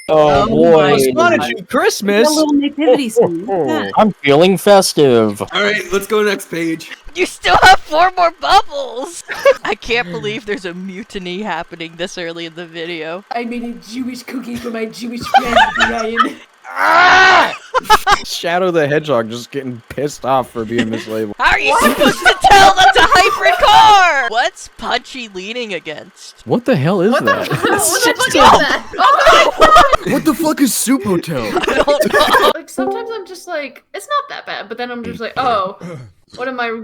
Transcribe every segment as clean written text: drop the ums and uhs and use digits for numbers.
Oh boy. my God. Sonichu Christmas. A little nativity scene. Yeah. I'm feeling festive. All right, let's go next page. You still have 4 more bubbles! I can't believe there's a mutiny happening this early in the video. I made a Jewish cookie for my Jewish friend, Ryan. Shadow the Hedgehog just getting pissed off for being mislabeled. How are you supposed to tell that's a hybrid car? What's Punchy leaning against? What the hell is What the that? fuck is that? Oh What the fuck is Soup Hotel? I don't know. Like sometimes I'm just like, it's not that bad, but then I'm just like, oh, what am I?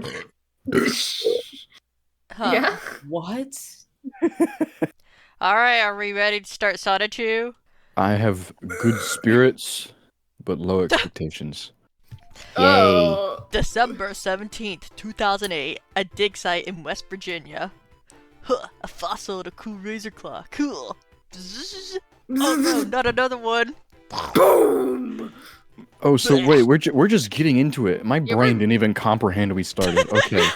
Huh. Yeah. What? Alright, are we ready to start Sonichu? I have good spirits, but low expectations. Oh. December 17th, 2008, a dig site in West Virginia. Huh, a fossil and a cool razor claw. Cool. Bzzz. Oh no, not another one. Boom. Oh, so wait, we're just getting into it. My Yeah, brain didn't even comprehend we started. Okay,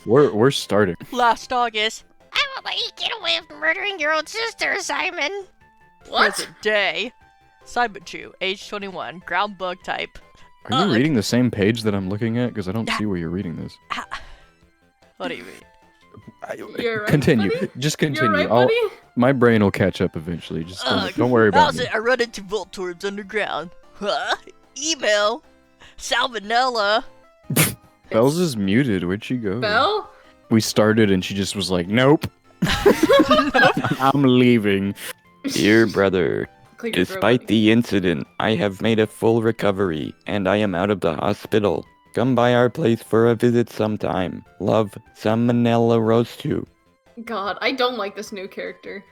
we're starting. Last August. I will let you get away with murdering your own sister, Simon. What? Present day. Sonichu, age 21, ground bug type. Are you Ugh. reading the same page that I'm looking at? Because I don't see where you're reading this. What do you mean? You're right, Continue. buddy? Just You're continue. right, buddy. My brain will catch up eventually. Just don't worry about How's me. it? I run into Voltorbs underground. Huh? Email. Salmonella. Bells is muted. Where'd she go? Belle? We started and she just was like, "Nope, I'm leaving." Dear brother, Clear your throat, despite buddy. the incident, I have made a full recovery, and I am out of the hospital. Come by our place for a visit sometime. Love, Salmonella Roastu. God, I don't like this new character.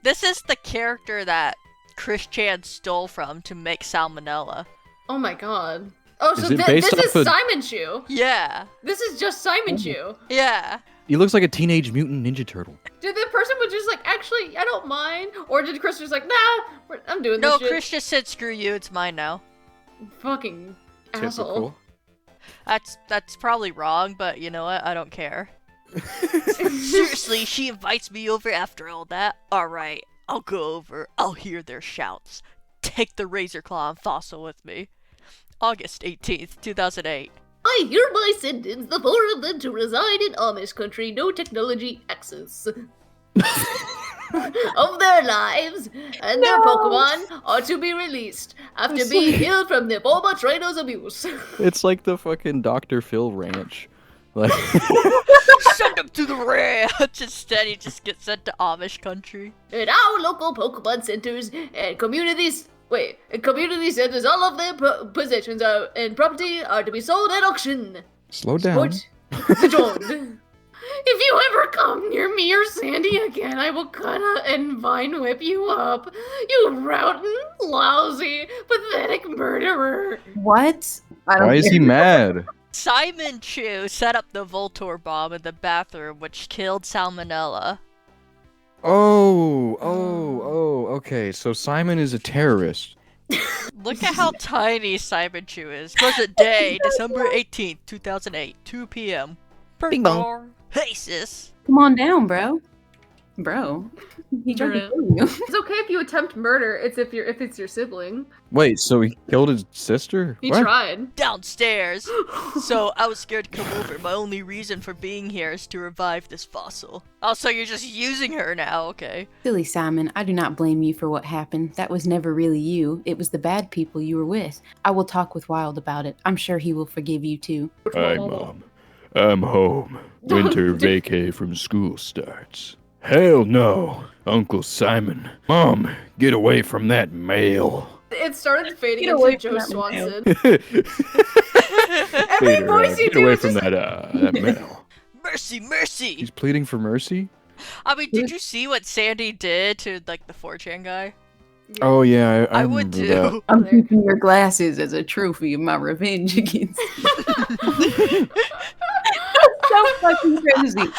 This is the character that Chris Chan stole from to make Salmonella. Oh my god. Oh, Is so it based this is off of- Simon Chu. Yeah. This is just Simon Chu. Yeah. He looks like a Teenage Mutant Ninja Turtle. Did the person was just like, actually, I don't mind? Or did Chris just like, nah, I'm doing this No, shit? Chris just said screw you, it's mine now. Fucking asshole. That's probably wrong, but you know what? I don't care. Seriously, she invites me over after all that? Alright, I'll go over. I'll hear their shouts. Take the razor claw and fossil with me. August 18th, 2008. I hereby sentence the four of them to reside in Amish country, no technology access. Of their lives, and their Pokemon are to be released after being healed from their former trainer's abuse. It's like the fucking Dr. Phil ranch. Like, Send them to the ranch! Instead, he just gets sent to Amish country. In our local Pokemon centers and communities, community centers, all of their possessions and property are to be sold at auction. slow down. Support the Jordan. If you ever come near me or Sandy again, I will cut and vine whip you up. You rotten, lousy, pathetic murderer. What? I don't Why is he get it. mad? Simon Chu set up the Voltor bomb in the bathroom, which killed Salmonella. Oh, okay. So Simon is a terrorist. Look at how tiny Simon Chu is. Present day, December 18th, 2008, 2 p.m. Bing bong. Hey, sis. Come on down, bro. Bro. He tried to Bro. kill you. It's okay if you attempt murder. It's if it's your sibling. Wait, so he killed his sister? He What? tried. Downstairs. So I was scared to come over. My only reason for being here is to revive this fossil. Oh, so you're just using her now, okay. Silly Simon, I do not blame you for what happened. That was never really you. It was the bad people you were with. I will talk with Wild about it. I'm sure he will forgive you too. Hi, Mom. I'm home. Winter vacay from school starts. Hell no, Uncle Simon. Mom, get away from that male. It started fading Get away into from Joe that Swanson. Every Every voice you get do away is from just that male. Mercy, mercy! He's pleading for mercy? I mean, did you see what Sandy did to, like, the 4chan guy? Oh, yeah, I would remember that. too. I'm keeping your glasses as a trophy of my revenge against you. So fucking crazy.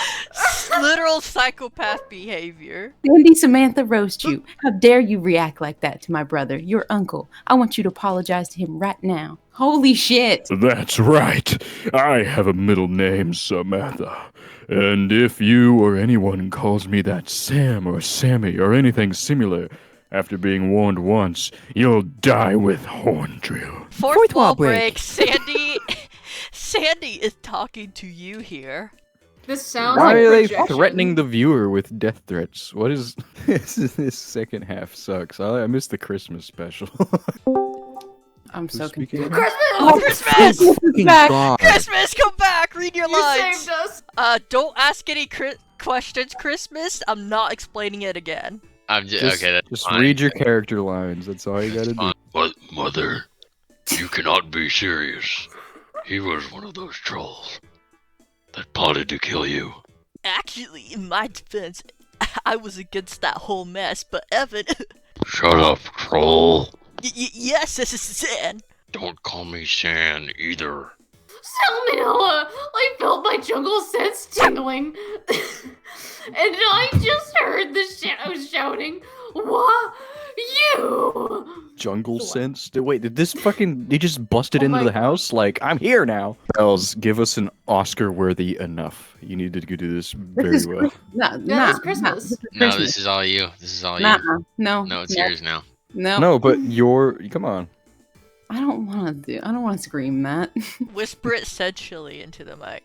Literal psychopath behavior. Sandy Samantha roast you. How dare you react like that to my brother, your uncle? I want you to apologize to him right now. Holy shit. That's right. I have a middle name, Samantha. And if you or anyone calls me that Sam or Sammy or anything similar, After being warned once, you'll die with horn drill. Fourth wall break. Sandy is talking to you here. This sounds Why like are they projection. threatening the viewer with death threats? What is this second half sucks. I missed the Christmas special. I'm so Who's speaking? confused. Christmas! Oh, Christmas! Back. Christmas, come back! Read your You lines! saved us! Don't ask any questions, Christmas. I'm not explaining it again. I'm okay. That's Just fine. read your character lines. That's all you gotta do. But, Mother, you cannot be serious. He was one of those trolls that plotted to kill you. Actually, in my defense, I was against that whole mess, but Evan... Shut up, troll. Yes, this is San. Don't call me San either. Salmonella! I felt my jungle sense tingling. And I just heard the shadows shouting, "What? You!" Jungle sense? Wait, did this fucking... They just busted Oh into my the house? Like, I'm here now. Bells, give us an Oscar-worthy enough. You need to do this very well. Nah, Yeah, it's Christmas. No, this is all you. This is all Nah, you. no. No, it's yours now. No. No, but come on. I don't want to scream that. Whisper it sensually into the mic.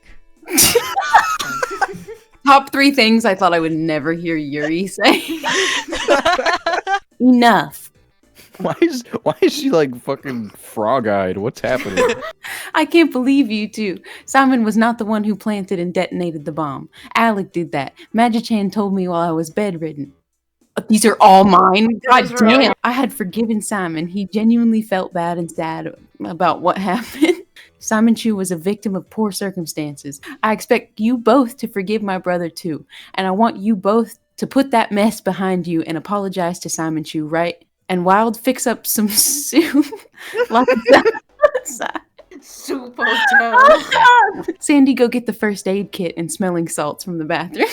Top 3 things I thought I would never hear Yuri say. Enough. Why is she like fucking frog-eyed? What's happening? I can't believe you two. Simon was not the one who planted and detonated the bomb. Alec did that. Magichan told me while I was bedridden. But these are all mine. God Those are all damn. I had forgiven Simon. He genuinely felt bad and sad about what happened. Sonichu was a victim of poor circumstances. I expect you both to forgive my brother too. And I want you both to put that mess behind you and apologize to Sonichu, right? And Wild, fix up some soup. Like Soup hotel. Sandy, go get the first aid kit and smelling salts from the bathroom.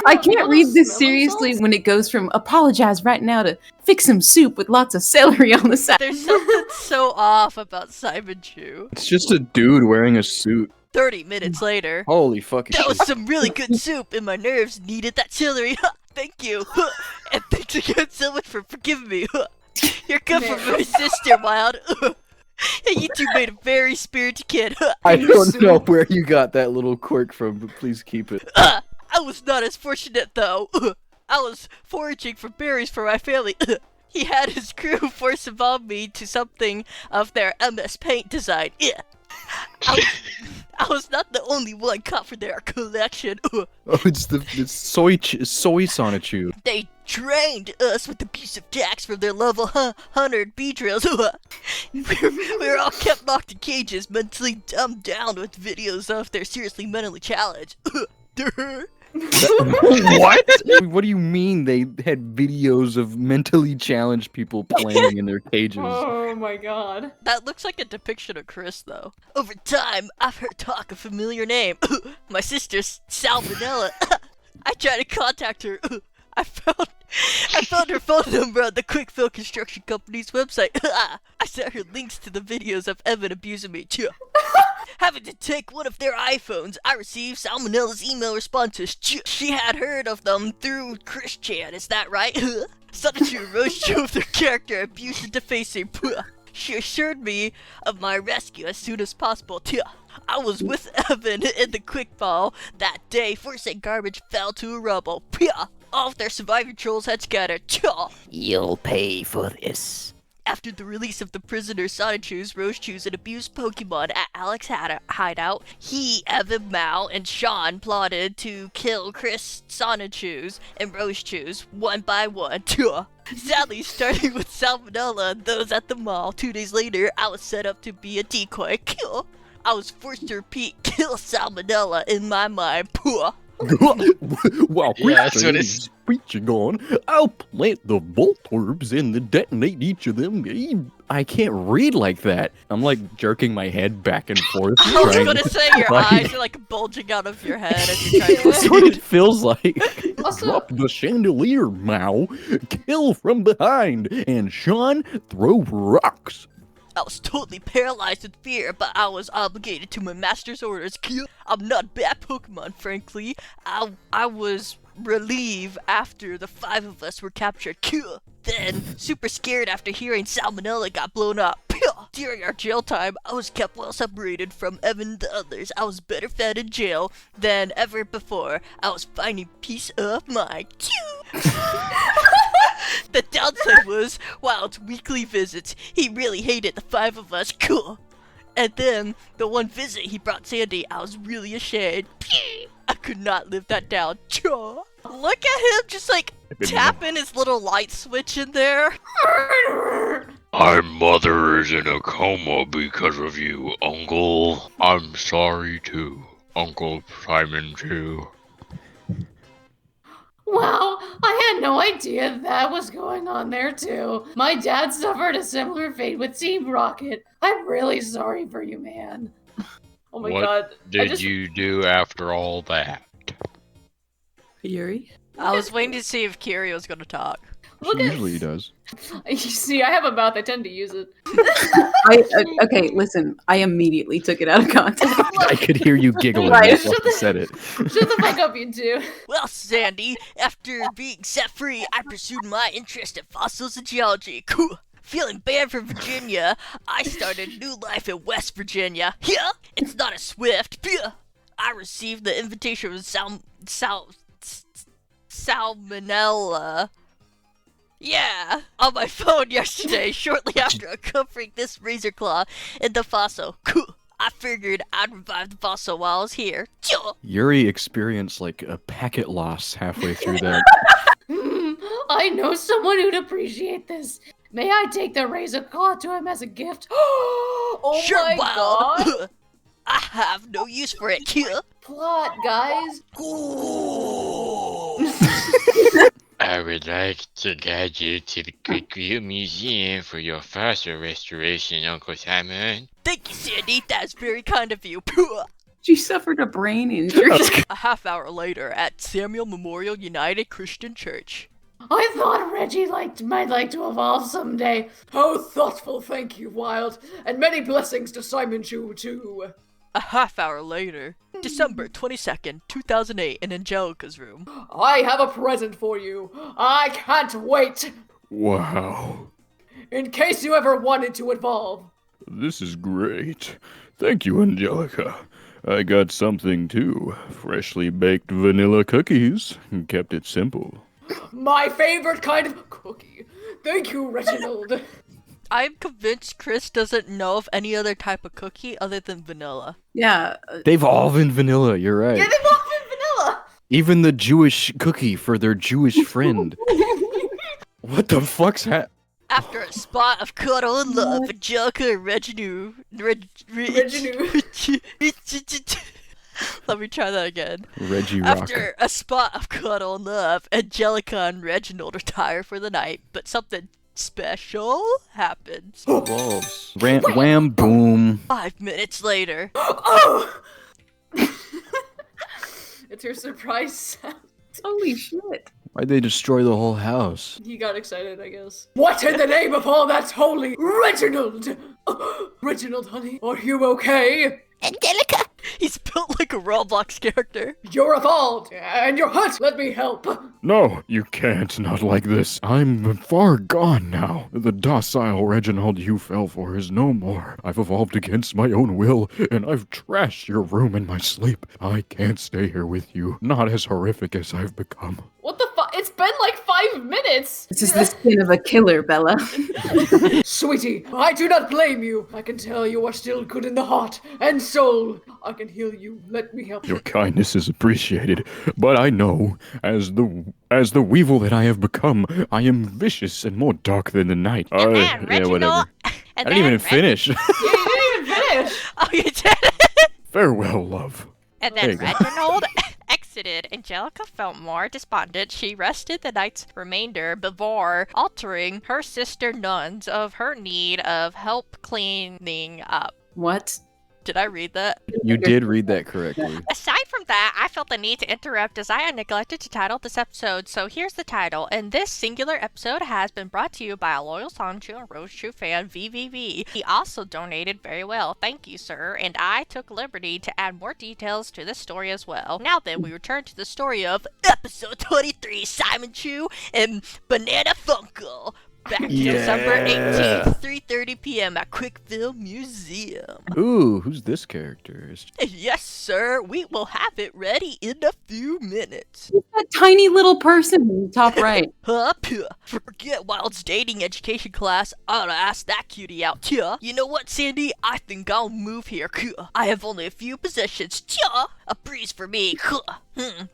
I can't read this seriously when it goes from apologize right now to fix some soup with lots of celery on the side. There's something so off about Simon Chu. It's just a dude wearing a suit. 30 minutes later. Holy fucking That shit. was some really good soup, and my nerves needed that celery. Thank you. And thanks again so much for forgiving me. You're good for my sister, Wild. And you two made a very spirited kid. I don't know where you got that little quirk from, but please keep it. I was not as fortunate, though. I was foraging for berries for my family. He had his crew force involve me to something of their MS Paint design. I was not the only one caught for their collection. Oh, it's soy Sonichu. They trained us with abusive attacks from their level 100 B drills. we were all kept locked in cages, mentally dumbed down with videos of their seriously mentally challenged. What? What do you mean they had videos of mentally challenged people playing in their cages? Oh my god. That looks like a depiction of Chris, though. Over time, I've heard talk a familiar name. My sister's Salmonella. I tried to contact her. I found her phone number on the Quick Fill Construction Company's website. I sent her links to the videos of Evan abusing me, too. Having to take one of their iPhones, I received Salmonella's email responses. She had heard of them through Chris Chan, is that right? Sonichu roast you of their character abuse and defacing. She assured me of my rescue as soon as possible. I was with Evan in the quick ball that day. First aid garbage fell to a rubble. All of their surviving trolls had scattered. You'll pay for this. After the release of the prisoner Sonichu's Rochews and abused Pokemon at Alex hideout, he, Evan, Mao, and Sean plotted to kill Chris, Sonichu's, and Rochews one by one. Sadly, starting with Salmonella and those at the mall, 2 days later, I was set up to be a decoy. I was forced to repeat kill Salmonella in my mind. While Yeah, that's what Christian is preaching on, I'll plant the Voltorbs and then detonate each of them. I can't read like that. I'm like jerking my head back and forth. I was trying gonna to- say your like- eyes are like bulging out of your head as you're trying to That's what it feels like. Also- Drop the chandelier, Mao. Kill from behind. And Sean, throw rocks. I was totally paralyzed with fear, but I was obligated to my master's orders. I'm not a bad Pokemon, frankly. I was relieved after the 5 of us were captured. Then, super scared after hearing Salmonella got blown up. During our jail time, I was kept well separated from Evan and the others. I was better fed in jail than ever before. I was finding peace of mind. The downside was, Wild's weekly visits, he really hated the 5 of us. And then, the one visit he brought Sandy, I was really ashamed. I could not live that down. Look at him just like tapping his little light switch in there. My mother is in a coma because of you, Uncle. I'm sorry too, Uncle Simon too. Wow, I had no idea that was going on there too. My dad suffered a similar fate with Team Rocket. I'm really sorry for you, man. Oh my god. What did you do after all that? Yuri? I was waiting to see if Kiri was gonna talk. She usually does. You see, I have a mouth. I tend to use it. Okay, listen. I immediately took it out of context. I could hear you giggling Right. while you said it. Shut the fuck up, you two. Well, Sandy, after being set free, I pursued my interest in fossils and geology. Feeling bad for Virginia, I started a new life in West Virginia. It's not a Swift. I received the invitation from Salmonella. Yeah, on my phone yesterday, shortly after uncovering this razor claw in the fossil. I figured I'd revive the fossil while I was here. Yuri experienced like a packet loss halfway through that. I know someone who'd appreciate this. May I take the razor claw to him as a gift? Oh Sure, my Wild. god! I have no use for it. Plot, guys. I would like to guide you to the Goodwill Museum for your fossil restoration, Uncle Simon. Thank you, Sandy. That's very kind of you. She suffered a brain injury. A half hour later at Samuel Memorial United Christian Church. I thought Reggie might like to evolve someday. How thoughtful, thank you, Wild. And many blessings to Simon Chu, too. A half hour later, December 22nd, 2008, in Angelica's room. I have a present for you. I can't wait. Wow. In case you ever wanted to evolve. This is great. Thank you, Angelica. I got something too. Freshly baked vanilla cookies. Kept it simple. My favorite kind of cookie. Thank you, Reginald. I'm convinced Chris doesn't know of any other type of cookie other than vanilla. Yeah. They've all been vanilla, you're right. Yeah, they've all been vanilla. Even the Jewish cookie for their Jewish friend. What the fuck's After a spot of cuddle and love, Angelica and Reginald. Let me try that again. Reggie Rock. After a spot of cuddle and love, Angelica and Reginald retire for the night, but something special happens. Whoa. Wham boom. 5 minutes later. Oh! It's your surprise sound. Holy shit. Why'd they destroy the whole house? He got excited, I guess. What in the name of all that's holy? Reginald! Reginald, honey, are you okay? Angelica! He's built like a Roblox character. You're evolved, and you're hurt. Let me help. No, you can't, not like this. I'm far gone now. The docile Reginald you fell for is no more. I've evolved against my own will, and I've trashed your room in my sleep. I can't stay here with you, not as horrific as I've become. What the fuck? It's been like 5 minutes! This is the skin of a killer, Bella. Sweetie, I do not blame you. I can tell you are still good in the heart and soul. I can heal you. Let me help you. Your kindness is appreciated, but I know, as the weevil that I have become, I am vicious and more dark than the night. And then Yeah, Reginald. whatever. And I didn't even finish. You didn't even finish! Oh, you did? Farewell, love. And There then you go. Reginald exited. Angelica felt more despondent. She rested the night's remainder before altering her sister nuns of her need of help cleaning up. What? Did I read that? You did read that correctly. Aside from that, I felt the need to interrupt as I had neglected to title this episode, so here's the title. And this singular episode has been brought to you by a loyal Sonichu and Roadshoe fan, VVV. He also donated very well, thank you, sir, and I took liberty to add more details to this story as well. Now then, we return to the story of Episode 23, Simon Chu and Banana Funkle. Back December 18th, 3:30 p.m. at Quickville Museum. Ooh, who's this character? Yes, sir. We will have it ready in a few minutes. That tiny little person in the top right. Huh? Puh. Forget Wild's dating education class. I ought to ask that cutie out. Tuh. You know what, Sandy? I think I'll move here. Kuh. I have only a few possessions. Tuh. A breeze for me. Kuh.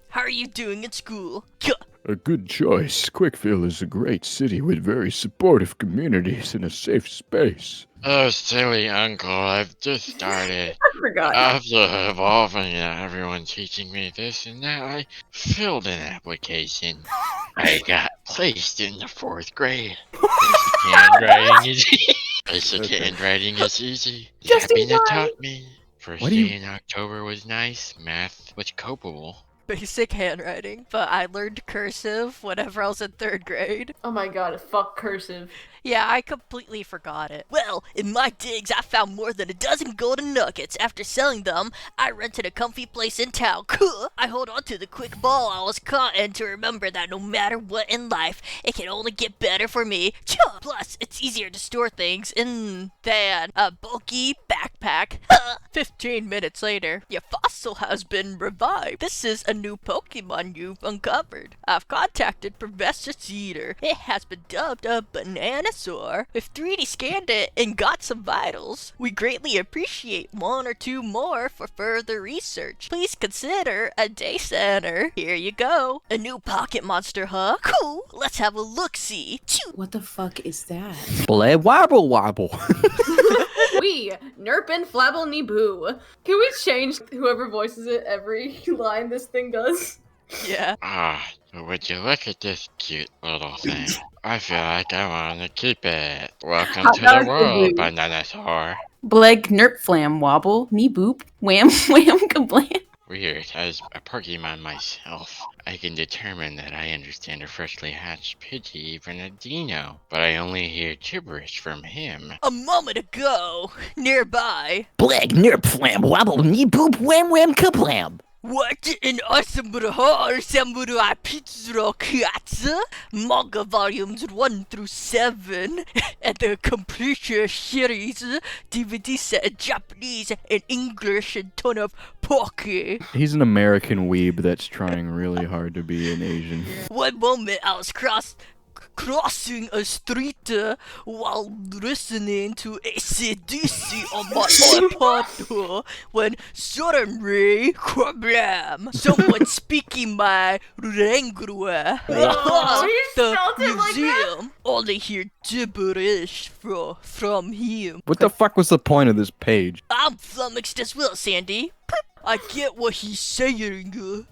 How are you doing in school? Kuh. A good choice. Quickville is a great city with very supportive communities and a safe space. Oh, silly uncle, I've just started. I forgot. After evolving and everyone teaching me this and that, I filled an application. I got placed in the 4th grade. Basic handwriting is easy. Sabina taught me. First day in October was nice. Math was copable. Basic handwriting, but I learned cursive whenever I was in 3rd grade. Oh my god, fuck cursive. Yeah, I completely forgot it. Well, in my digs, I found more than a dozen golden nuggets. After selling them, I rented a comfy place in town. Cool. I hold on to the quick ball I was caught in to remember that no matter what in life, it can only get better for me. Plus, it's easier to store things in than a bulky backpack. 15 minutes later, your fossil has been revived. This is a new Pokemon you've uncovered. I've contacted Professor Cedar. It has been dubbed a Bananasaur. We've 3D scanned it and got some vitals. We greatly appreciate 1 or 2 more for further research. Please consider a day center. Here you go. A new pocket monster, huh? Cool. Let's have a look-see. What the fuck is that? Bleh wobble wobble. We, Nerp and Flabble Niboo. Can we change whoever voices it every line this thing does? Yeah. Would you look at this cute little thing? I feel like I want to keep it. Welcome to the world, Bananasaur. Bleg nerp flam wobble, knee boop, wham wham kablam. Weird. As a Pokemon myself, I can determine that I understand a freshly hatched Pidgey from a Dino, but I only hear gibberish from him. A moment ago, nearby. Bleg nerp flam wobble knee boop wham wham kablam. What in Asamurahar Samurai Pizza Katsu? Manga volumes 1 through 7 and the completion series DVD set in Japanese and English and ton of poke. He's an American weeb that's trying really hard to be an Asian. One moment I was crossing a street while listening to AC/DC on my iPod when suddenly, kablam, someone speaking my language. The museum only hear gibberish from him. What the fuck was the point of this page? I'm flummoxed as well, Sandy. I get what he's saying.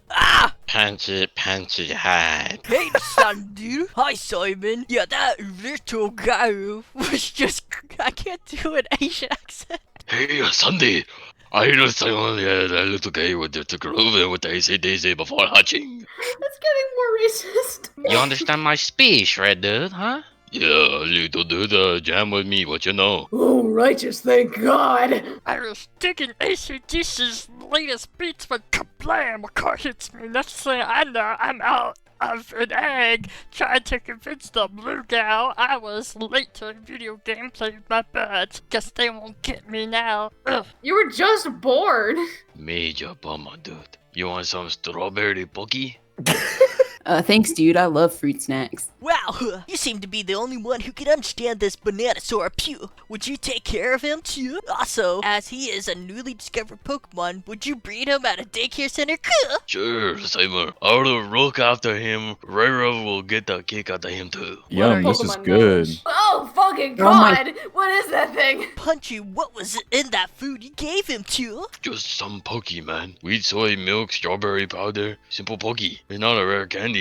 Punch it hard. Hey, Sandy. Hi, Simon. Yeah, that little guy was just... I can't do an Asian accent. Hey, Sandy. I understand only had a little guy with the groove with the AC/DC before hatching. That's getting more racist. You understand my speech, right, dude, huh? Yeah, little dude, jam with me, what you know? Oh, righteous, thank God. I was digging AC/DC's latest beats when kablam, a car hits me. Next thing I know, I'm out of an egg trying to convince the blue gal I was late to a video game playing with my buds. Guess they won't get me now. Ugh. You were just bored. Major bummer, dude. You want some strawberry pokey? Thanks, dude. I love fruit snacks. Wow, you seem to be the only one who can understand this Bananasaur. Pew. Would you take care of him too? Also, as he is a newly discovered Pokemon, would you breed him at a daycare center? Sure, Simon. I'll look after him. Rara will get the kick out of him too. Yum, this is good. Oh, fucking Oh my- God. What is that thing? Punchy, what was in that food you gave him to? Just some pokey, man. Wheat, soy, milk, strawberry powder. Simple pokey. It's not a rare candy.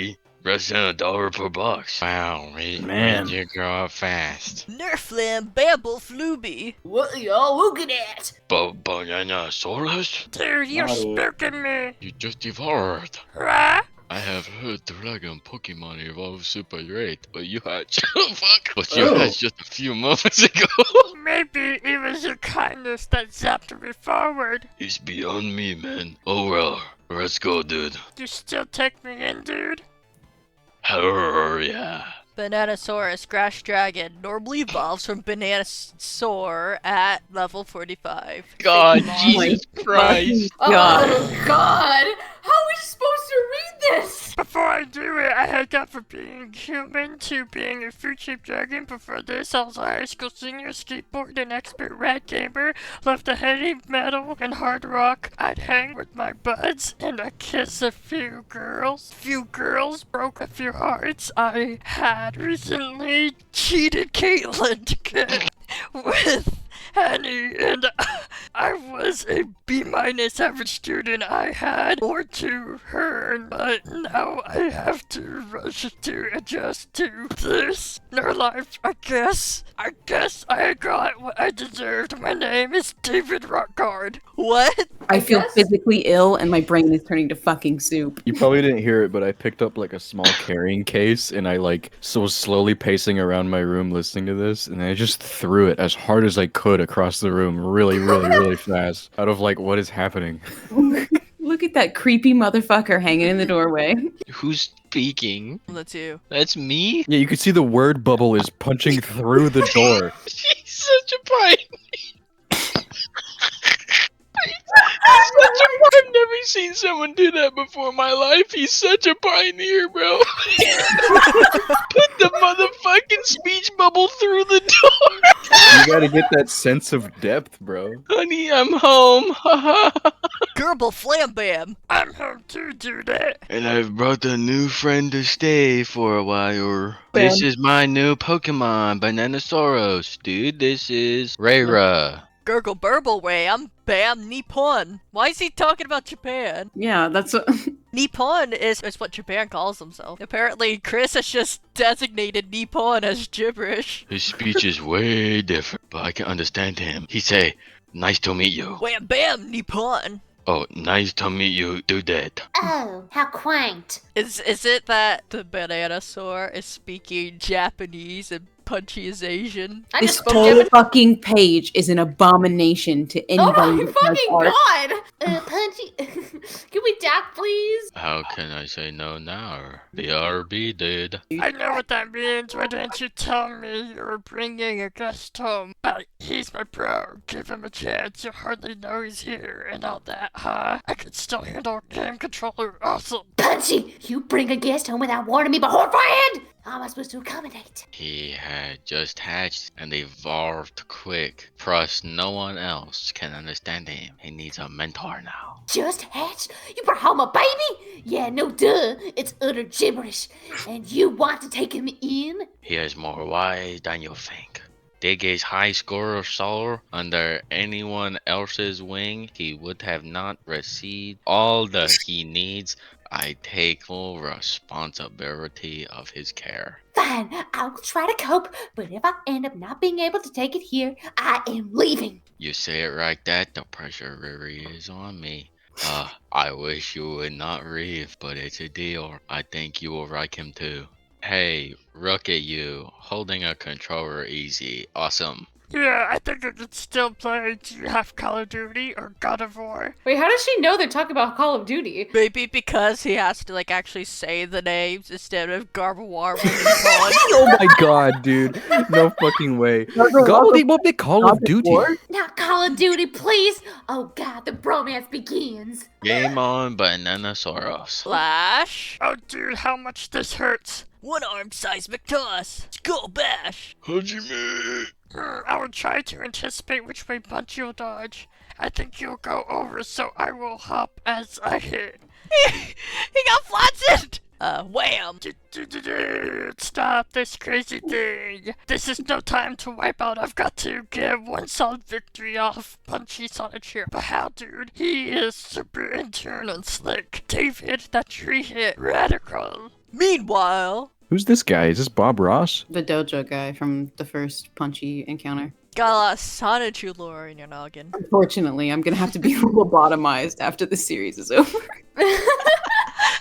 less than $1 per box. Wow, Man. you grow up fast. Nerflam Bamble Flooby. What are y'all looking at? Bananasaurus? Dude, you're spooking me. You just devoured. Huh? I have heard Dragon Pokemon evolve super late, but you had fuck. But you had just a few moments ago. Maybe it was your kindness that zapped me forward. It's beyond me, man. Oh well, let's go, dude. You still take me in, dude? Yeah. Bananasaurus Grass Dragon normally evolves from Bananasaur at level 45. God, Oh Jesus Christ. God. Oh God! How are we supposed to read this? Before I do it, I had gone from being human to being a food-shaped dragon. Before this, I was a high school senior, skateboard, and expert rat gamer. Loved the heavy metal and hard rock. I'd hang with my buds, and I'd kiss a few girls. Few girls broke a few hearts. I had recently cheated Caitlin to get with Annie, and I was a B- average student. I had more to her, but now I have to rush to adjust to this new life. I guess I got what I deserved. My name is David Rockgard. What? I feel physically ill and my brain is turning to fucking soup. You probably didn't hear it, but I picked up like a small carrying case and I was slowly pacing around my room listening to this, and I just threw it as hard as I could across the room really, really, really fast. Out of what is happening? Look at that creepy motherfucker hanging in the doorway. Who's speaking? That's you. That's me? Yeah, you can see the word bubble is punching through the door. He's such a pioneer. I've never seen someone do that before in my life. He's such a pioneer, bro. Put the motherfucking speech bubble through the door. You gotta get that sense of depth, bro. Honey, I'm home. Gerbil Flambam. I'm home to do that. And I've brought a new friend to stay for a while. This is my new Pokemon, Bananasaurus. Dude, this is Rayra. Gurgle Burble Way. I'm Bam Nippon. Why is he talking about Japan? Yeah, that's what... Nippon is what Japan calls himself. Apparently, Chris has just designated Nippon as gibberish. His speech is way different, but I can understand him. He say, "Nice to meet you." Wham bam Nippon. Oh, nice to meet you, do that. Oh, how quaint. Is it that the Bananasaur is speaking Japanese and Punchy is Asian? I This just spoke whole Japanese. fucking page is an abomination to Oh anybody my who has fucking art. God! Punchy. Can we DAC, please? How can I say no now? BRB, dude. I know what that means. Why didn't you tell me you were bringing a guest home? But he's my bro. Give him a chance. You hardly know he's here and all that, huh? I could still handle game controller. Awesome. Punchy, you bring a guest home without warning me beforehand? How am I supposed to accommodate? He had just hatched and evolved quick. Plus, no one else can understand him. He needs a mentor now. Just hatched? You brought home a baby? Yeah, no duh. It's utter gibberish. And you want to take him in? He has more wise than you think. Dig his high score of soul under anyone else's wing, he would have not received all that he needs. I take full responsibility of his care. Fine, I will try to cope, but if I end up not being able to take it here, I am leaving. You say it like that, the pressure really is on me. I wish you would not leave, but it's a deal. I think you will like him too. Hey, look at you, holding a controller easy. Awesome. Yeah, I think I could still play. Do you have Call of Duty or God of War? Wait, how does she know they're talking about Call of Duty? Maybe because he has to actually say the names instead of Garbawar. Oh my god, dude. No fucking way. What they Call of Duty? Now, Call of Duty, please. Oh God, the bromance begins. Game on, Bananasaurus. Flash. Oh, dude, how much this hurts. One-armed seismic toss. Skull bash. Hajime! I will try to anticipate which way Punchy will dodge. I think you'll go over, so I will hop as I hit. He got flattened. Wham. Stop this crazy thing. This is no time to wipe out. I've got to get one solid victory off Punchy Sonichu. But how, dude? He is super in turn and slick. David, that tree hit radical. Meanwhile, Who's this guy? Is this Bob Ross? The dojo guy from the first Punchy encounter. got a lot of Sonichu lore in your noggin. Unfortunately, I'm gonna have to be lobotomized after the series is over.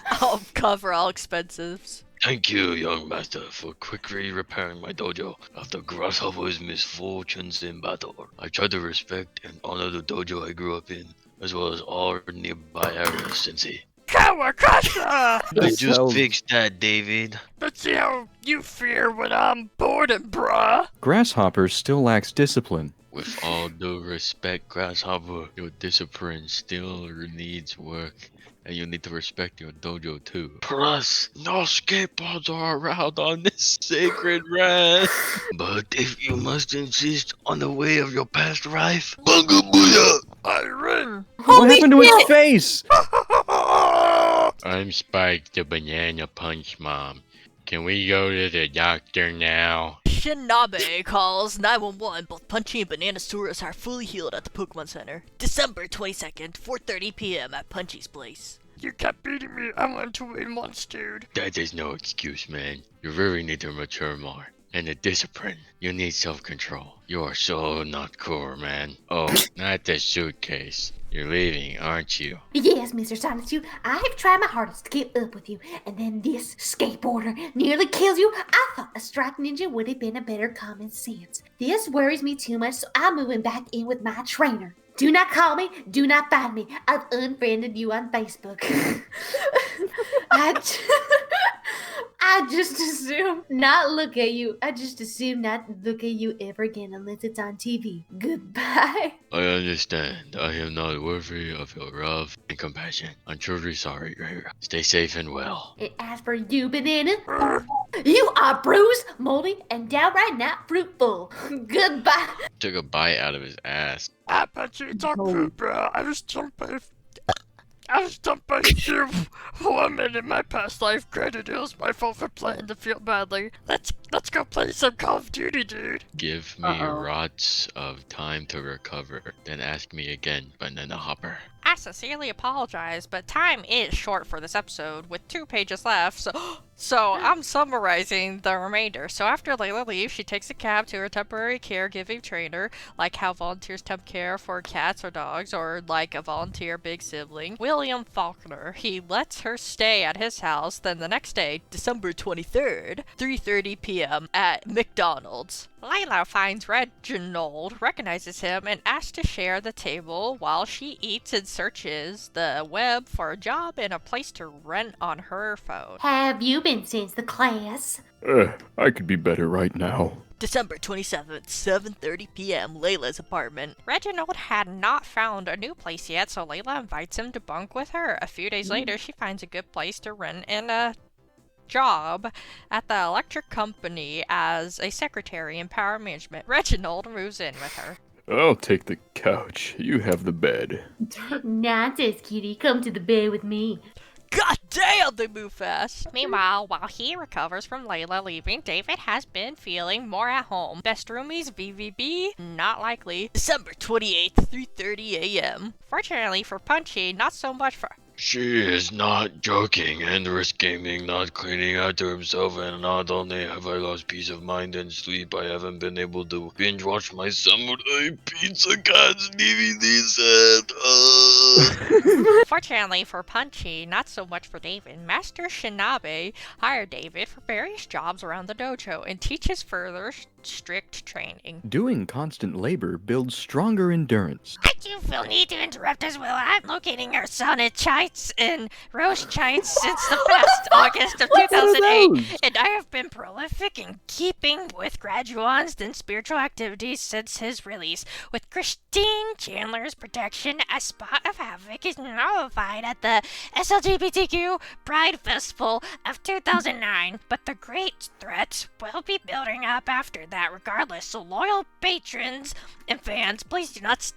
I'll cover all expenses. Thank you, young master, for quickly repairing my dojo after Grasshopper's misfortunes in battle. I try to respect and honor the dojo I grew up in, as well as all nearby areas, Sensei. Kawakasha! I just fixed that, David. Let's see how you fear when I'm bored, bruh. Grasshopper still lacks discipline. With all due respect, Grasshopper, your discipline still needs work. And you need to respect your dojo too. Plus, no skateboards are allowed on this sacred land. But if you must insist on the way of your past life, Bunga Booyah! Irene! What happened to his face? I'm Spike the Banana Punch Mom. Can we go to the doctor now? Shinabe calls 911. Both Punchy and Bananasaurus are fully healed at the Pokemon Center. December 22nd, 4:30 p.m. at Punchy's place. You kept beating me. I went to win once, dude. That is no excuse, man. You really need to mature more. And the discipline. You need self-control. You are so not cool, man. Oh, not the suitcase. You're leaving, aren't you? Yes, Mr. Sonichu, I have tried my hardest to keep up with you, and then this skateboarder nearly kills you. I thought a strike ninja would have been a better common sense. This worries me too much, so I'm moving back in with my trainer. Do not call me, do not find me. I've unfriended you on Facebook. I just assume not look at you. I just assume not look at you ever again unless it's on TV. Goodbye. I understand. I am not worthy of your love and compassion. I'm truly sorry, Rara. Stay safe and well. And as for you, Banana, you are bruised, moldy, and downright not fruitful. Goodbye. Took a bite out of his ass. I bet you talk poop, bro. I was jumped by you. 1 minute in my past life. Granted, it was my fault for planning to feel badly. Let's go play some Call of Duty, dude. Give me lots of time to recover, then ask me again, Banana Hopper. I sincerely apologize, but time is short for this episode, with 2 pages left, so I'm summarizing the remainder. So after Layla leaves, she takes a cab to her temporary caregiving trainer, like how volunteers temp care for cats or dogs, or like a volunteer big sibling, William Faulkner. He lets her stay at his house, then the next day, December 23rd, 3:30 p.m. at McDonald's. Layla finds Reginald, recognizes him, and asks to share the table while she eats and searches the web for a job and a place to rent on her phone. Have you been since the class? I could be better right now. December 27th, 7:30 p.m. Layla's apartment. Reginald had not found a new place yet, so Layla invites him to bunk with her. A few days later, she finds a good place to rent and a job at the electric company as a secretary in power management. Reginald moves in with her. I'll take the couch. You have the bed. Nonsense, kitty. Come to the bed with me. God damn, they move fast. Meanwhile, while he recovers from Layla leaving, David has been feeling more at home. Best roomies, VVB? Not likely. December 28th, 3:30 a.m. Fortunately for Punchy, not so much for... She is not joking and risking not cleaning after himself, and not only have I lost peace of mind and sleep, I haven't been able to binge watch my Samurai Pizza Cats DVD set. Fortunately for Punchy, not so much for David, Master Shinabe hired David for various jobs around the dojo and teaches further strict training. Doing constant labor builds stronger endurance. I do feel need to interrupt as well. I'm locating our Sonichites and Rosechites since the past August of 2008, and I have been prolific in keeping with graduates and spiritual activities since his release. With Christine Chandler's protection, a spot of havoc is nullified at the SLGBTQ Pride Festival of 2009, but the great threat will be building up after that regardless, so loyal patrons and fans, please do not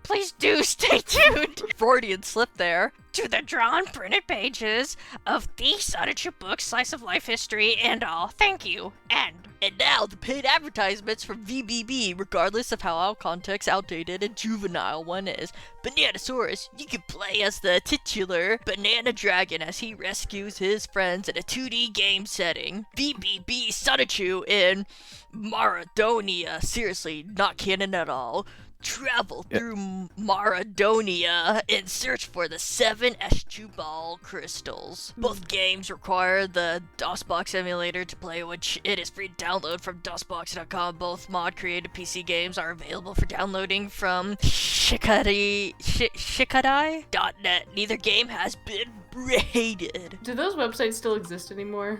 Please do stay tuned Freudian slip there. to the drawn printed pages of the Sonichu book, Slice of Life History, and all. Thank you. And now the paid advertisements from VBB, regardless of how out of context, outdated, and juvenile one is. Bananasaurus, you can play as the titular Banana Dragon as he rescues his friends in a 2D game setting. VBB Sonichu in Maradonia. Seriously, not canon at all. Travel through Maradonia and search for the 7 Eschubal crystals. Both games require the DOSBox emulator to play, which it is free to download from DOSBox.com. Both mod-created PC games are available for downloading from Shikadai.net. Neither game has been rated. Do those websites still exist anymore?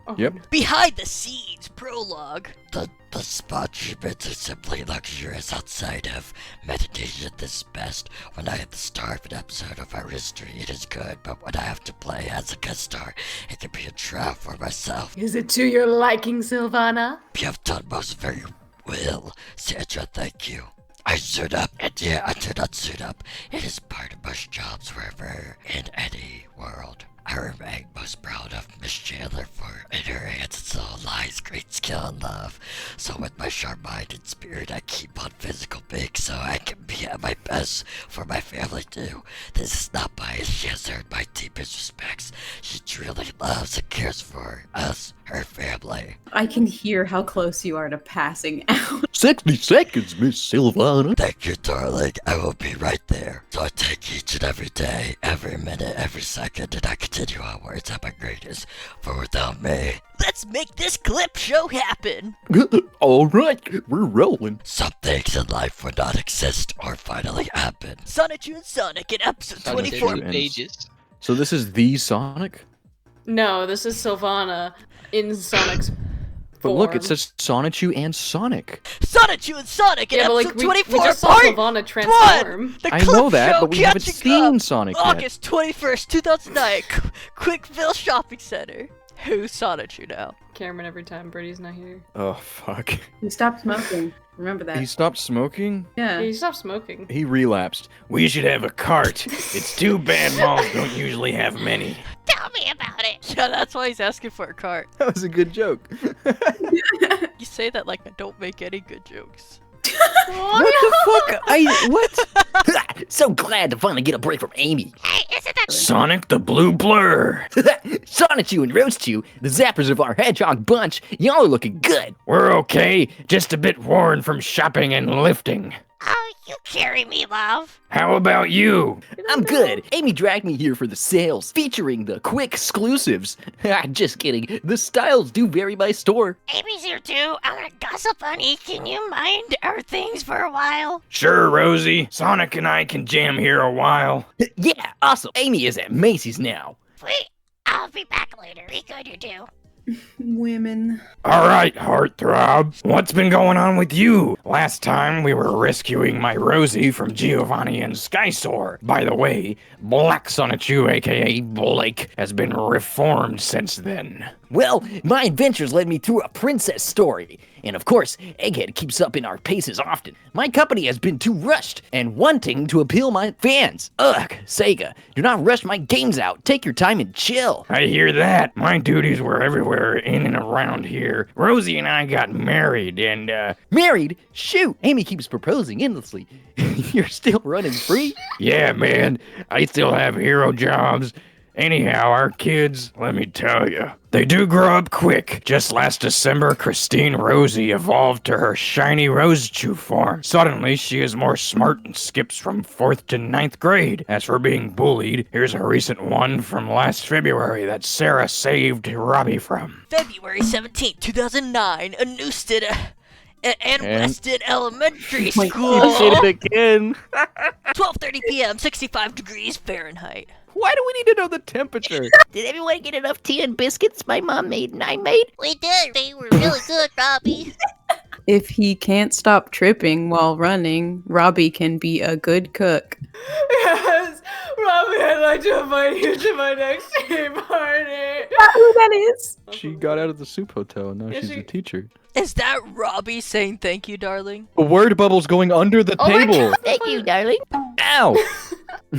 Oh. Yep. Behind the scenes prologue. The spa treatments are simply luxurious outside of meditation at this best. When I have to star of an episode of our history, it is good, but when I have to play as a guest star, it can be a trap for myself. Is it to your liking, Sylvana? You have done most very well, Sandra, thank you. I suit up, and yeah, I do not suit up. It is part of most jobs wherever in any world. I remain most proud of Miss Chandler, for in her hands and soul lies great skill and love. So with my sharp mind and spirit, I keep on physical being so I can be at my best for my family too. This is not biased, she has earned my deepest respects. She truly loves and cares for us, her family. I can hear how close you are to passing out. 60 seconds, Miss Sylvana. Thank you, darling. I will be right there. So I take each and every day, every minute, every second, and I continue onwards at my greatest. For without me, Let's make this clip show happen. All right, we're rolling. some things in life would not exist or finally happen. Sonichu and Sonic in episode 24. Sonichu. pages. So this is the Sonic? No, this is Sylvana in Sonic's But look, it form. says Sonichu and Sonic. Sonichu and Sonic in Yeah, but episode like we 24 just saw part Sylvana transform. The I clip know that, show but we haven't catching seen up. Sonic yet. August 21st, 2009, Quickville Shopping Center. Who's Sonichu now? Cameron every time Brady's not here. Oh, fuck. You stopped smoking. Remember that. He stopped smoking? Yeah. He stopped smoking. He relapsed. We should have a cart. It's too bad malls don't usually have many. tell me about it. Yeah, that's why he's asking for a cart. That was a good joke. You say that like I don't make any good jokes. What the fuck? What? So glad to finally get a break from Amy. Hey, isn't that Sonic the Blue Blur. Sonichu and Roastu, the zappers of our hedgehog bunch, y'all are looking good. We're okay, just a bit worn from shopping and lifting. Oh, you carry me, love. How about you? I'm good. Amy dragged me here for the sales, featuring the quick exclusives. Just kidding. The styles do vary by store. Amy's here too. I want to gossip, honey. Can you mind our things for a while? Sure, Rosie. Sonic and I can jam here a while. Yeah, awesome. Amy is at Macy's now. Sweet. I'll be back later. Be good, you two. Women. All right, heartthrob. What's been going on with you? Last time we were rescuing my Rosie from Giovanni and Skysoar. By the way, Black Sonichu, aka Blake, has been reformed since then. Well, my adventures led me through a princess story. And of course, Egghead keeps up in our paces often. My company has been too rushed and wanting to appeal my fans. Ugh, Sega, do not rush my games out. Take your time and chill. I hear that. My duties were everywhere in and around here. Rosie and I got married and, Married? Shoot, Amy keeps proposing endlessly. You're still running free? yeah, man, I still have hero jobs. Anyhow, our kids, let me tell you, they do grow up quick. Just last December, Christine Rosie evolved to her shiny Rosechu form. Suddenly, she is more smart and skips from 4th to 9th grade. As for being bullied, here's a recent one from last February that Sarah saved Robbie from. February 17th, 2009, a Newstead and Weston Elementary School. Say it again. 12:30 p.m., 65 degrees Fahrenheit. Why do we need to know the temperature? Did everyone get enough tea and biscuits my mom made and I made? We did. They were really good, Robbie. If he can't stop tripping while running, Robbie can be a good cook. Yes, Robbie I'd like to invite you to my next tea party. Not who that is. She got out of the soup hotel and now Yeah, she's she- a teacher. Is that Robbie saying thank you, darling? A word bubble's going under the Oh my table. God. Thank you, darling. Ow!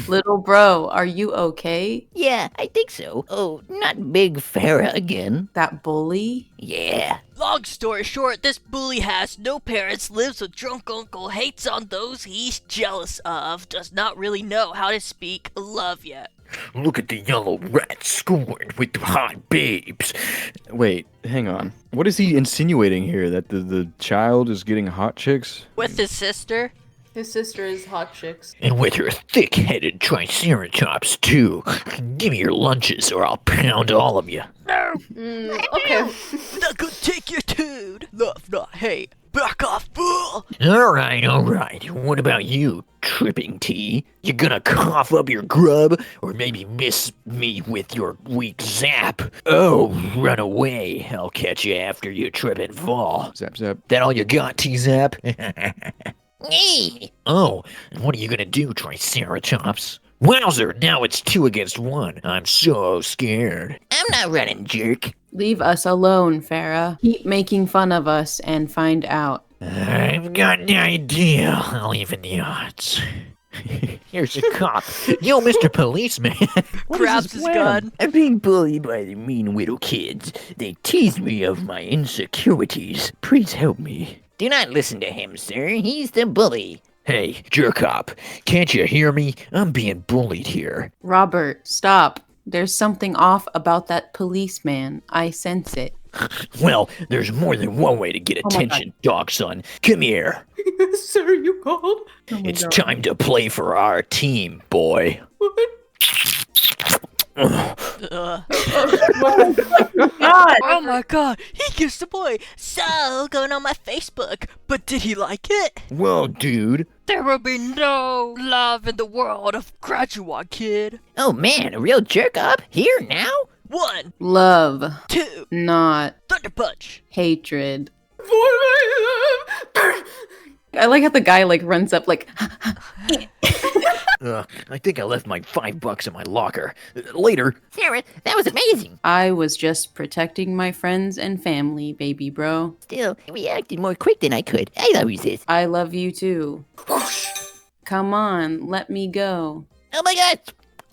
Little bro, are you okay? Yeah, I think so. Oh, not Big Farah again. That bully? Yeah. Long story short, this bully has no parents, lives with drunk uncle, hates on those he's jealous of, does not really know how to speak love yet. Look at the yellow rat scoring with the hot babes. Wait, hang on. What is he insinuating here? That the child is getting hot chicks? With his sister? His sister is hot chicks. And with her thick-headed triceratops, too. Give me your lunches or I'll pound all of you. Okay. Not gonna take your dude. Love, not hate. Back off, fool! All right. What about you, Tripping Tea? You gonna cough up your grub or maybe miss me with your weak zap? Oh, run away. I'll catch you after you trip and fall. Zap zap. That all you got, T-Zap? Oh, and what are you gonna do, Triceratops? Wowzer, now it's 2 against 1. I'm so scared. I'm not running, jerk. Leave us alone, Farah. Keep making fun of us and find out. I've got an idea. I'll even the odds. Here's a cop. Yo, Mr. Policeman. Grabs his gun. I'm being bullied by the mean widow kids. They tease me of my insecurities. Please help me. Do not listen to him, sir. He's the bully. Hey, jerk-op, can't you hear me? I'm being bullied here. Robert, stop. There's something off about that policeman. I sense it. Well, there's more than one way to get my attention, dog son. Come here. Sir, you called? It's time to play for our team, boy. What? Ugh. God. Oh my god, he kissed a boy. So, going on my Facebook. But did he like it? Well, dude. There will be no love in the world of Graduate Kid. Oh man, a real jerk up? Here now? 1, Love, 2, not Thunder Punch. hatred. For my love! I like how the guy like runs up like I think I left my $5 in my locker. Later. Sarah, that was amazing. I was just protecting my friends and family, baby bro. Still, we acted more quick than I could. I love you, sis. I love you too. Come on, let me go. Oh my god!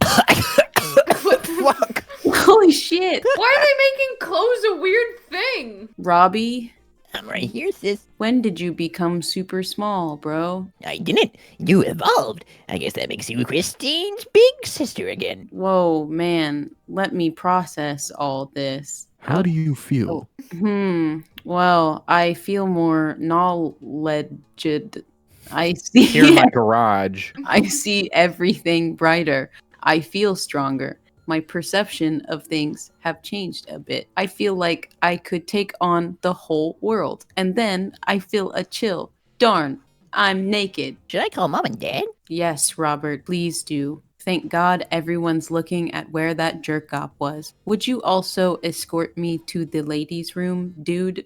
Fuck. Holy shit. Why are they making clothes a weird thing? Robbie, I'm right here, sis. when did you become super small, bro? I didn't. You evolved. I guess that makes you Christine's big sister again. Whoa, man, let me process all this. How do you feel? Well, I feel more knowledgeable. I see Here in my garage. I see everything brighter. I feel stronger. My perception of things have changed a bit. I feel like I could take on the whole world. And then I feel a chill. Darn, I'm naked. Should I call mom and dad? Yes, Robert, please do. Thank God everyone's looking at where that jerk-op was. Would you also escort me to the ladies' room, dude?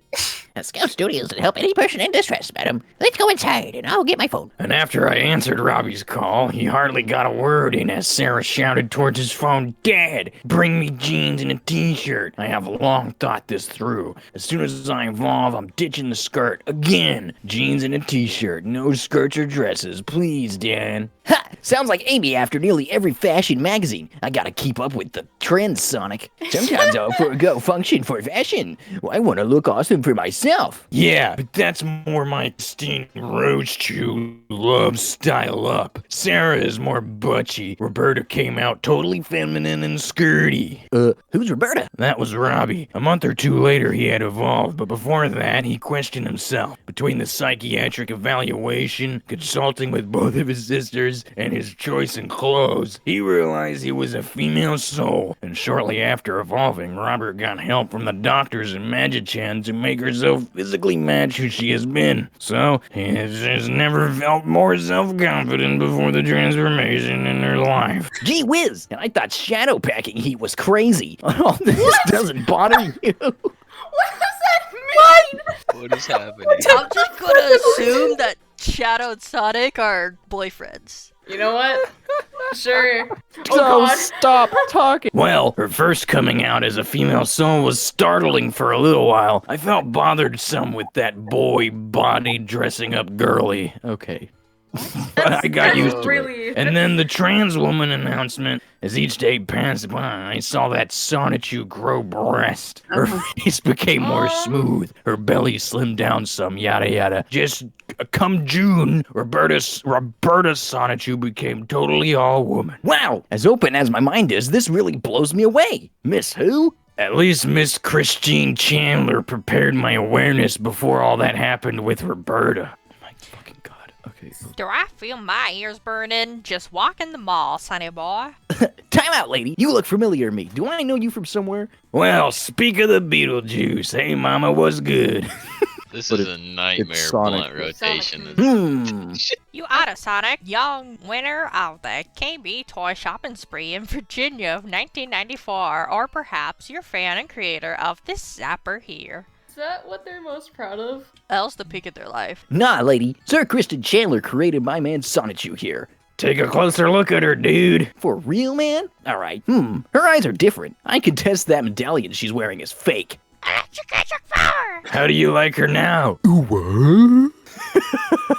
Scout Studios will help any person in distress, madam. Let's go inside, and I'll get my phone. And after I answered Robbie's call, he hardly got a word in as Sarah shouted towards his phone, Dad, bring me jeans and a t-shirt. I have long thought this through. As soon as I evolve, I'm ditching the skirt. Again, jeans and a t-shirt. No skirts or dresses. Please, Dad. Ha! Sounds like Amy after nearly every fashion magazine. I gotta keep up with the trends, Sonic. Sometimes I'll forego function for fashion. I want to look awesome for myself. Yeah, but that's more my Christine Rochew love style up. Sarah is more butchy. Roberta came out totally feminine and skirty. Who's Roberta? That was Robbie. A month or two later, he had evolved, but before that, he questioned himself. Between the psychiatric evaluation, consulting with both of his sisters, and his choice in clothes, he realized he was a female soul. And shortly after evolving, Robert got help from the doctors and Magichan to make herself physically match who she has been. So, he has never felt more self-confident before the transformation in her life. Gee whiz! And I thought shadow packing heat was crazy. All this doesn't bother you. What does that mean? What is happening? I'm just gonna assume that Shadow and Sonic are boyfriends. You know what? Sure. Oh So god. stop talking. Well, her first coming out as a female soul was startling for a little while. I felt bothered some with that boy body dressing up girly. Okay. But I got used to it. And then the trans woman announcement. As each day passed by, I saw that Sonichu grow breast. Her face became more smooth. Her belly slimmed down some, yada yada. Just come June, Roberta Sonichu became totally all woman. Wow, as open as my mind is, this really blows me away. Miss who? At least Miss Christine Chandler prepared my awareness before all that happened with Roberta. Okay. Do I feel my ears burning? Just walking the mall, sonny boy. Time out, lady. You look familiar to me. Do I know you from somewhere? Well, speak of the Beetlejuice. Hey, mama, what's good? This But is a nightmare Sonic. blunt rotation. You oughta, Sonic. Young winner of the KB Toy Shopping Spree in Virginia of 1994. Or perhaps you're fan and creator of this zapper here. Is that what they're most proud of? Else the peak of their life. Nah, lady. Sir Kristen Chandler created my man Sonichu here. Take a closer look at her, dude. For real, man? Alright, her eyes are different. I can test that medallion she's wearing is fake. How do you like her now? What?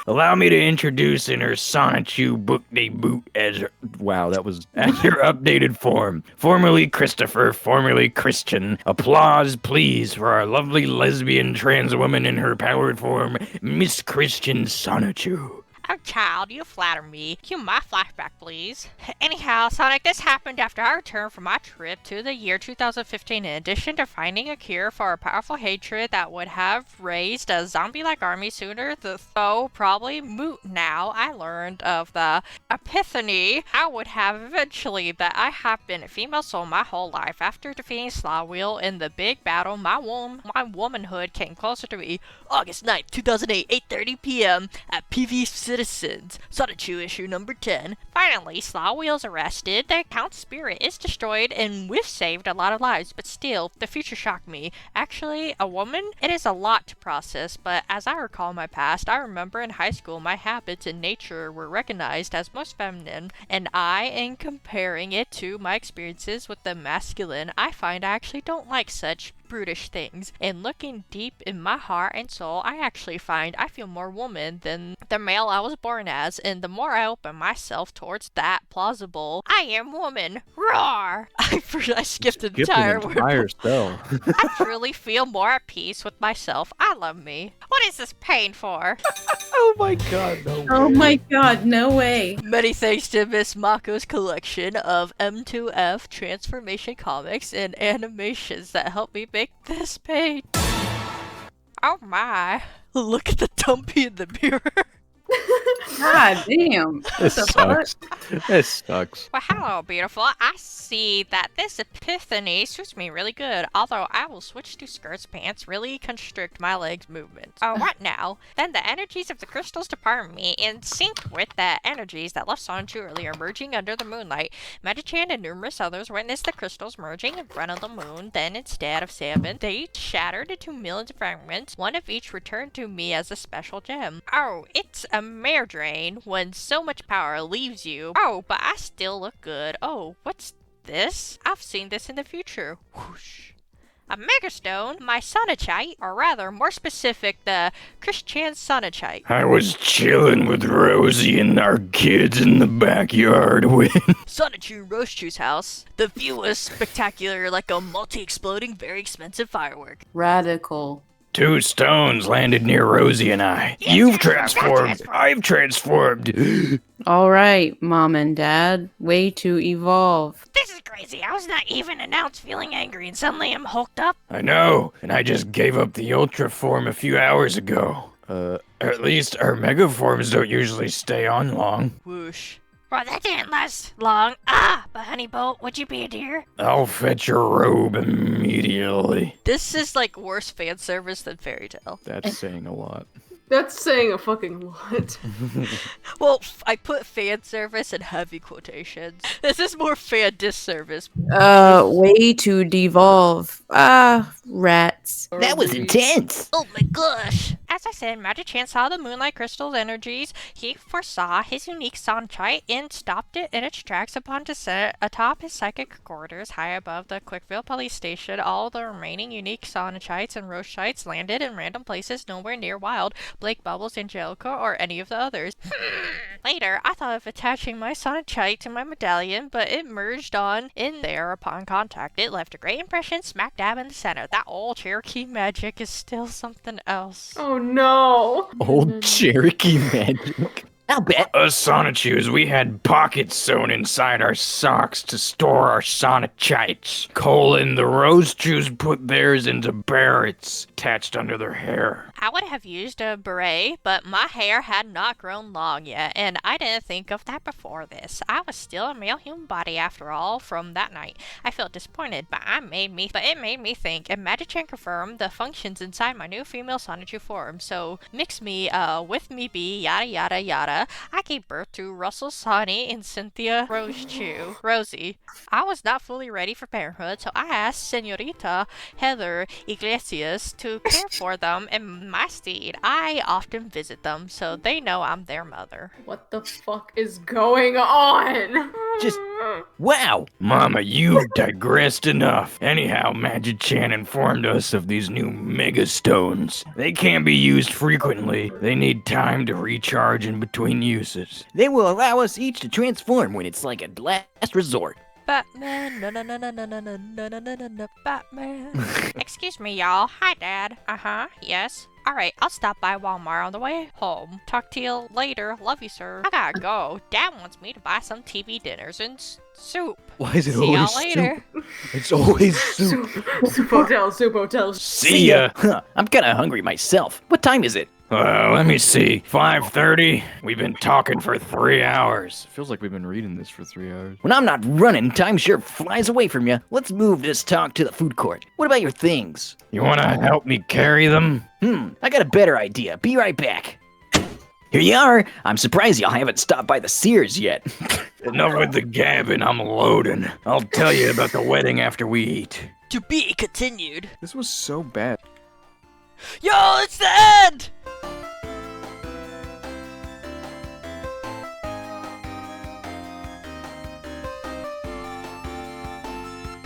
Allow me to introduce in her Sonichu book debut as her, Wow, that was. as her updated form. Formerly Christopher, formerly Christian. Applause, please, for our lovely lesbian trans woman in her powered form, Miss Christian Sonichu. Oh, child, you flatter me. Cue my flashback, please. Anyhow, Sonic, this happened after I returned from my trip to the year 2015. In addition to finding a cure for a powerful hatred that would have raised a zombie-like army sooner, though probably moot now, I learned of the epiphany I would have eventually that I have been a female soul my whole life. After defeating Slawwheel in the big battle, my womanhood came closer to me. August 9th, 2008, 8:30 p.m. at PV Citizens. Sonichu issue number 10. Finally, Slawwheel's arrested, the Count's spirit is destroyed, and we've saved a lot of lives, but still, the future shocked me. Actually, a woman? It is a lot to process, but as I recall my past, I remember in high school my habits and nature were recognized as most feminine, and in comparing it to my experiences with the masculine, I find I actually don't like such brutish things. And looking deep in my heart and soul, I actually find I feel more woman than the male I was born as, and the more I open myself towards that plausible, I am woman. Roar! I skipped an entire word. spell. I truly feel more at peace with myself. I love me. What is this pain for? Oh my god, no. Oh my god, no way. Many thanks to Miss Mako's collection of M2F transformation comics and animations that helped me make this page. Oh my. Look at the dumpy in the mirror. God damn. This What the sucks. This sucks. Well, hello, beautiful. I see that this epiphany suits me really good, although I will switch to skirts pants, really constrict my legs' movements. Oh, what now? Then the energies of the crystals depart me, in sync with the energies that left Sonichu earlier, merging under the moonlight. Metachan and numerous others witnessed the crystals merging in front of the moon, then instead of 7, they each shattered into millions of fragments, one of each returned to me as a special gem. Oh, it's a mare drain when so much power leaves you. Oh, but I still look good. Oh, what's this? I've seen this in the future. Whoosh. A megastone, my Sonichite, or rather, more specific, the Christian Sonichite. I was chilling with Rosie and our kids in the backyard when... Sonichu Roche's house. The view was spectacular, like a multi-exploding, very expensive firework. Radical. 2 stones landed near Rosie and I. You've transformed. I've transformed. All right, Mom and Dad, way to evolve. This is crazy. I was not even announced feeling angry and suddenly I'm hulked up. I know, and I just gave up the Ultra form a few hours ago. At least our Mega forms don't usually stay on long. Whoosh. Well, that didn't last long. But honey boat, would you be a dear? I'll fetch your robe immediately. This is like worse fan service than Fairy Tale. That's saying a lot. That's saying a fucking lot. Well, I put fan service in heavy quotations. This is more fan disservice. Way to devolve. Rats. That was intense. Oh my gosh. As I said, Magic Chan saw the moonlight crystal's energies. He foresaw his unique sonchite and stopped it in its tracks upon descent atop his psychic corridors high above the Quickville police station. All the remaining unique sonchites and rochites landed in random places nowhere near Wild, Blake Bubbles, Angelica, or any of the others. Later, I thought of attaching my sonchite to my medallion, but it merged on in there upon contact. It left a great impression smack dab in the center. That old Cherokee magic is still something else. Oh no. Old Cherokee magic. I'll bet. Us Sonichus, we had pockets sewn inside our socks to store our Sonichites. Cole and the Rose Jews put theirs into barrettes attached under their hair. I would have used a beret, but my hair had not grown long yet, and I didn't think of that before this. I was still a male human body after all from that night. I felt disappointed, but it made me think, and Magic Chan confirmed the functions inside my new female Sonichu form. So mix me, with me be, yada yada yada. I gave birth to Russell Sonny and Cynthia Rosie. I was not fully ready for parenthood, so I asked Senorita Heather Iglesias to care for them and my steed. I often visit them, so they know I'm their mother. What the fuck is going on? Just, wow. Mama, you've digressed enough. Anyhow, Magic Chan informed us of these new Mega Stones. They can't be used frequently. They need time to recharge in between uses. They will allow us each to transform when it's like a last resort. Batman, no, Batman. Excuse me, y'all. Hi, Dad. Yes. Alright, I'll stop by Walmart on the way home. Talk to you later. Love you, sir. I gotta go. Dad wants me to buy some TV dinners and soup. Why is it See always y'all later. soup? It's always soup. Soup hotel. See ya. Huh, I'm kinda hungry myself. What time is it? Let me see. 5:30? We've been talking for 3 hours. Feels like we've been reading this for 3 hours. When I'm not running, time sure flies away from you. Let's move this talk to the food court. What about your things? You wanna help me carry them? I got a better idea. Be right back. Here you are. I'm surprised y'all haven't stopped by the Sears yet. Enough with the gabbing, I'm loading. I'll tell you about the wedding after we eat. To be continued. This was so bad. Yo, it's the end!